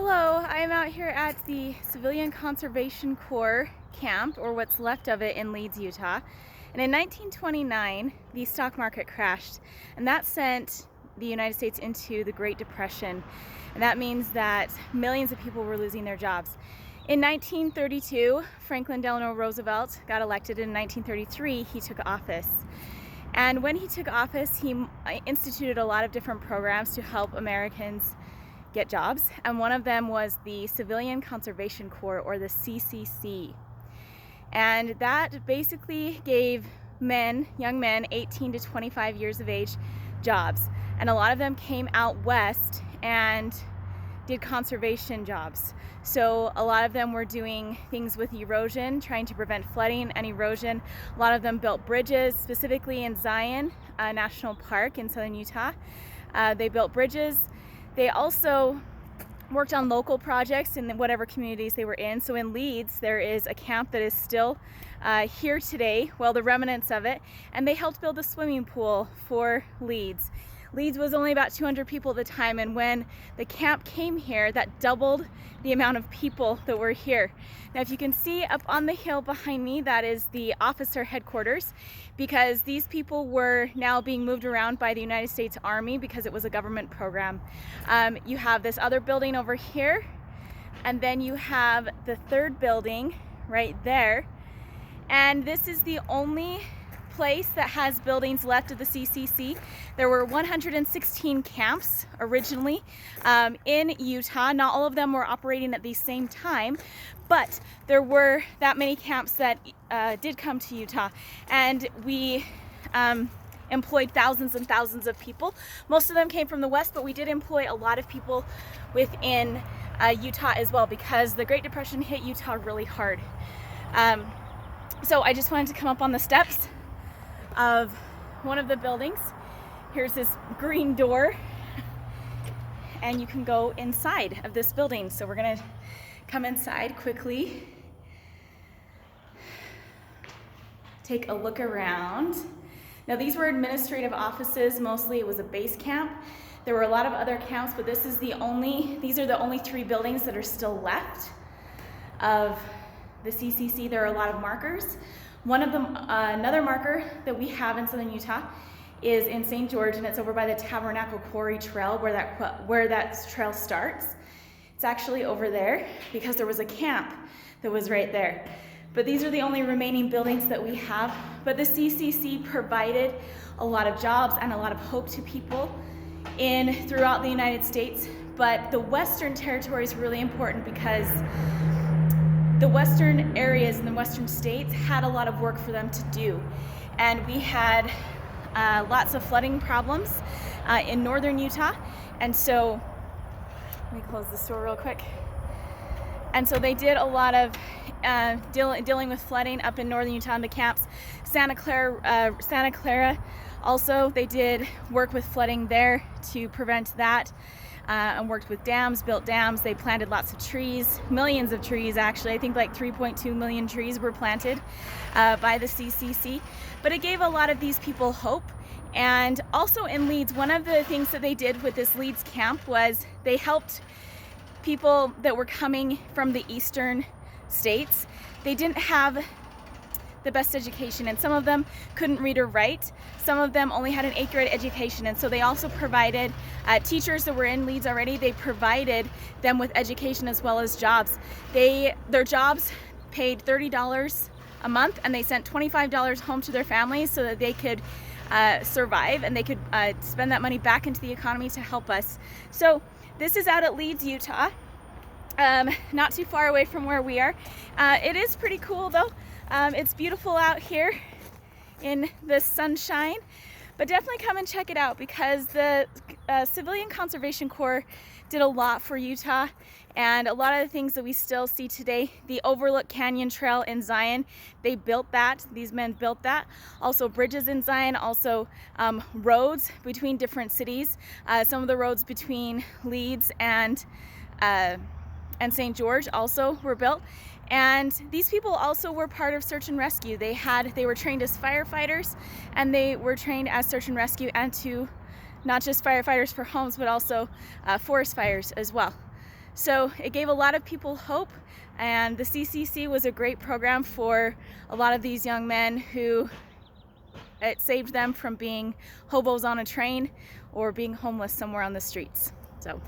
Hello, I am out here at the Civilian Conservation Corps camp, or what's left of it, in Leeds, Utah. And in 1929, the stock market crashed, and that sent the United States into the Great Depression. And that means that millions of people were losing their jobs. In 1932, Franklin Delano Roosevelt got elected. In 1933, he took office. And when he took office, he instituted a lot of different programs to help Americans get jobs, and one of them was the Civilian Conservation Corps, or the CCC. And that basically gave young men 18 to 25 years of age, jobs. And a lot of them came out west and did conservation jobs. So a lot of them were doing things with erosion, trying to prevent flooding and erosion. A lot of them built bridges, specifically in Zion National Park in southern Utah. They built bridges. They also worked on local projects in whatever communities they were in. So in Leeds, there is a camp that is still here today, well, the remnants of it, and they helped build a swimming pool for Leeds. Leeds was only about 200 people at the time, and when the camp came here, that doubled the amount of people that were here. Now, if you can see up on the hill behind me, that is the officer headquarters, because these people were now being moved around by the United States Army because it was a government program. You have this other building over here, and then you have the third building right there, and this is the only place that has buildings left of the CCC. There were 116 camps originally in Utah. Not all of them were operating at the same time, but there were that many camps that did come to Utah, and we employed thousands and thousands of people. Most of them came from the west, but we did employ a lot of people within Utah as well, because the Great Depression hit Utah really hard. So I just wanted to come up on the steps of one of the buildings. Here's this green door, and you can go inside of this building. So we're gonna come inside quickly, take a look around. Now, these were administrative offices. Mostly it was a base camp. There were a lot of other camps, but these are the only three buildings that are still left of the CCC. There are a lot of markers. One of them, another marker that we have in southern Utah, is in St. George, and it's over by the Tabernacle Quarry Trail, where that trail starts. It's actually over there because there was a camp that was right there. But these are the only remaining buildings that we have. But the CCC provided a lot of jobs and a lot of hope to people throughout the United States. But the Western Territory is really important because the western areas in the western states had a lot of work for them to do. And we had lots of flooding problems in northern Utah. And so, let me close this door real quick. And so they did a lot of dealing with flooding up in northern Utah in the camps. Santa Clara, also, they did work with flooding there to prevent that. And worked with dams, built dams. They planted lots of trees, millions of trees actually. I think like 3.2 million trees were planted by the CCC. But it gave a lot of these people hope. And also in Leeds, one of the things that they did with this Leeds camp was they helped people that were coming from the eastern states. They didn't have the best education, and some of them couldn't read or write. Some of them only had an 8th grade education, and so they also provided teachers that were in Leeds already. They provided them with education as well as jobs. Their jobs paid $30 a month, and they sent $25 home to their families so that they could survive, and they could spend that money back into the economy to help us. So this is out at Leeds, Utah, not too far away from where we are. It is pretty cool though. It's beautiful out here in the sunshine, but definitely come and check it out, because the Civilian Conservation Corps did a lot for Utah, and a lot of the things that we still see today. The Overlook Canyon Trail in Zion, they built that. These men built that. Also bridges in Zion, also roads between different cities. Some of the roads between Leeds and St. George also were built. And these people also were part of search and rescue. They were trained as firefighters, and they were trained as search and rescue, and to not just firefighters for homes, but also forest fires as well. So it gave a lot of people hope, and the CCC was a great program for a lot of these young men who it saved them from being hobos on a train or being homeless somewhere on the streets. So